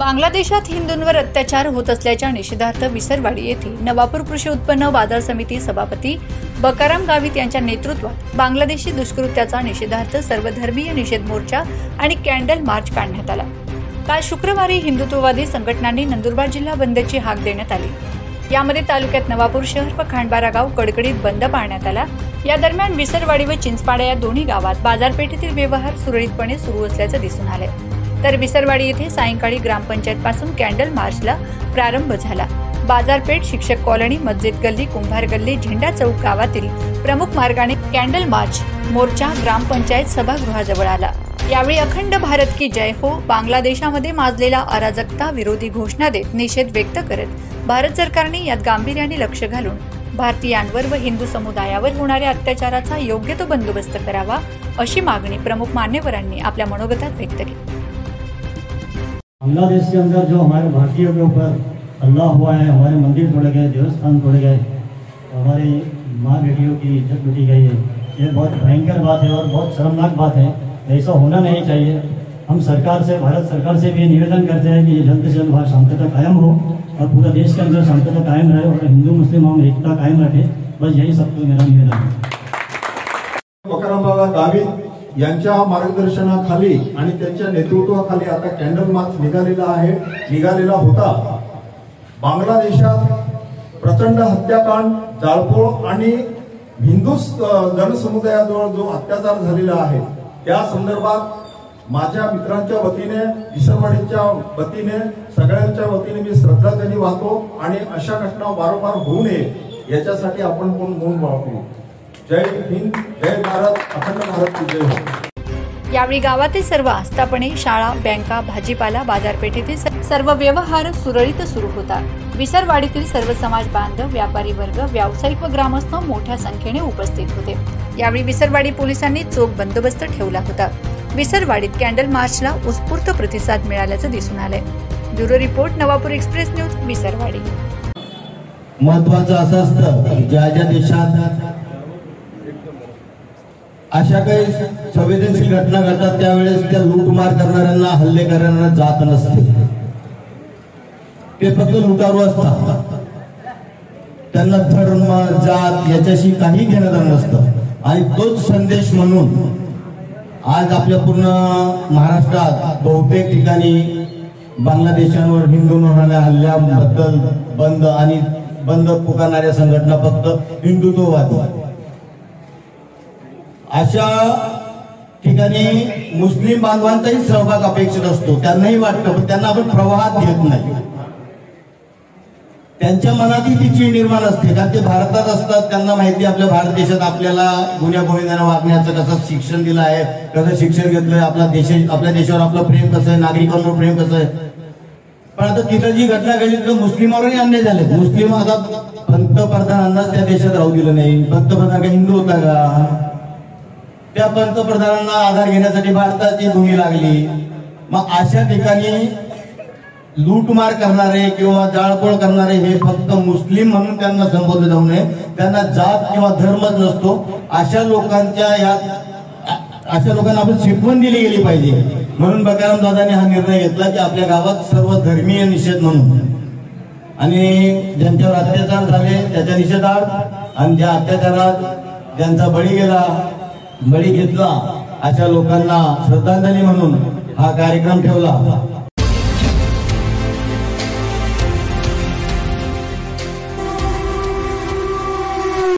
बांगलादेशात हिंदूंवर अत्याचार होत असल्याच्या निषेधार्थ विसरवाडी येथे नवापूर कृषी उत्पन्न बाजार समिती सभापती बकाराम गावित यांच्या नेतृत्वात बांगलादेशी दुष्कृत्याचा निषेधार्थ सर्वधर्मीय निषेध मोर्चा आणि कॅन्डल मार्च काढण्यात आला। काल शुक्रवारी हिंदुत्ववादी संघटनांनी नंदुरबार जिल्हा बंदची हाक देण्यात आली। यामध्ये तालुक्यात नवापूर शहर व खांडबारा गाव कडकडीत बंद पाळण्यात आला। या दरम्यान विसरवाडी व चिंचपाडा या दोन्ही गावात बाजारपेठेतील व्यवहार सुरळीतपणे सुरू असल्याचं दिसून आले। तर विसरवाडी येथे सायंकाळी ग्रामपंचायत पासून कॅन्डल मार्चला प्रारंभ झाला। बाजारपेठ, शिक्षक कॉलनी, मस्जिद गल्ली, कुंभार गल्ली, झेंडा चौक गावातील प्रमुख मार्गाने कॅन्डल मार्च मोर्चा ग्रामपंचायत सभागृहाजवळ आला। यावेळी अखंड भारत की जय हो, बांगलादेशामध्ये माजलेला अराजकता विरोधी घोषणा देत निषेध व्यक्त करत भारत सरकारने यात गांभीर्याने लक्ष घालून भारतीयांवर व हिंदू समुदायावर होणाऱ्या अत्याचाराचा योग्य तो बंदोबस्त करावा अशी मागणी प्रमुख मान्यवरांनी आपल्या मनोगतात व्यक्त केली। बांग्लादेश के अंदर जो हमारे भारतीयों के ऊपर अल्लाह हुआ है, हमारे मंदिर तोड़े गए, देवस्थान तोड़े गए, हमारी माँ बेटियों की इज्जत लूटी गई है, ये बहुत भयंकर बात है और बहुत शर्मनाक बात है। ऐसा होना नहीं चाहिए। हम सरकार से, भारत सरकार से भी निवेदन करते हैं कि ये जल्द से जल्द वहाँ शांतता कायम हो और पूरा देश के अंदर शांतता कायम रहे और हिंदू मुस्लिम हम एकता कायम रखे। बस यही सबको मेरा निवेदन है। बकाराम गावित यांच्या मार्गदर्शनाखाली आणि त्यांच्या नेतृत्वाखाली आता कॅन्डल मार्च निघालेला होता। बांगलादेशात प्रचंड हत्याकांड, जाळपोळ आणि हिंदू जनसमुदायाजवळ जो अत्याचार झालेला आहे त्या संदर्भात माझ्या मित्रांच्या वतीने, विसरवाडीच्या वतीने, सगळ्यांच्या वतीने मी श्रद्धांजली वाहतो आणि अशा घटना वारंवार होऊ नये याच्यासाठी आपण कोण मौन बाळगू। जय हिंद, जय भारत, अखंड भारत की जय हो। यावेळी गावातील सर्व आस्थापने, शाळा, बँका, भाजीपाला, बाजारपेठेतील सर्व व्यवहार सुरळीत सुरू होता। विसरवाडीतील सर्व समाज बांधव, व्यापारी वर्ग, व्यावसायिक व ग्रामस्थ मोठ्या संख्येने उपस्थित होते। यावेळी विसरवाडी पोलिसांनी चोख बंदोबस्त ठेवला होता। विसरवाडीत कॅन्डल मार्चला उत्स्फूर्त प्रतिसाद मिळाल्याचं दिसून आलंय। Bureau report, Navapur express news, Visarwadi. महत्त्वाचं असं असतं की ज्या देशात अशा काही संवेदनशील घटना घडतात त्यावेळेस त्या लूटमार करणाऱ्यांना, हल्ले करणाऱ्यांना जात नसते। ते फक्त लुटारू असतात। त्यांना धर्म, जात याच्याशी काही घेणं देणं नसतं। आणि तोच संदेश म्हणून आज आपल्या पूर्ण महाराष्ट्रात बहुतेक ठिकाणी बांगलादेशांवर हिंदूंवर होणाऱ्या हल्ल्याबद्दल बंद पुकारणाऱ्या संघटना फक्त हिंदुत्ववादी। अशा ठिकाणी मुस्लिम बांधवांचाही सहभाग अपेक्षित असतो। त्यांनाही वाटतं, पण त्यांना आपण प्रवाहात घेत नाही। त्यांच्या मनातही ती चीड निर्माण असते, कारण ते भारतात असतात। त्यांना माहिती आपल्या भारत देशात आपल्याला गुण्यागोविंदाने वागण्याचं कसं शिक्षण दिलं आहे, कसं शिक्षण घेतलंय, आपल्या देशावर आपलं प्रेम कसं आहे, नागरिकांवर प्रेम कसं आहे। पण आता तिथं जी घटना घडली तर मुस्लिमांवरही अन्याय झाले। मुस्लिम आता पंतप्रधानांनाच त्या देशात राहू दिलं नाही। पंतप्रधान का हिंदू होता का? त्या पंतप्रधानांना आधार घेण्यासाठी भारताची भूमी लागली। मग अशा ठिकाणी लूटमार करणारे किंवा जाळपोळ करणारे हे फक्त मुस्लिम म्हणून त्यांना संबोधले जाऊ नये। त्यांना जात किंवा धर्मच नसतो। अशा लोकांना आपण शिकवण दिली गेली पाहिजे। म्हणून बकाराम दादांनी हा निर्णय घेतला की आपल्या गावात सर्व धर्मीय निषेध म्हणून आणि ज्यांच्यावर अत्याचार झाले त्याच्या निषेधार्थ आणि ज्या अत्याचारात ज्यांचा बळी घेतला अशा लोकांना श्रद्धांजली म्हणून हा कार्यक्रम ठेवला।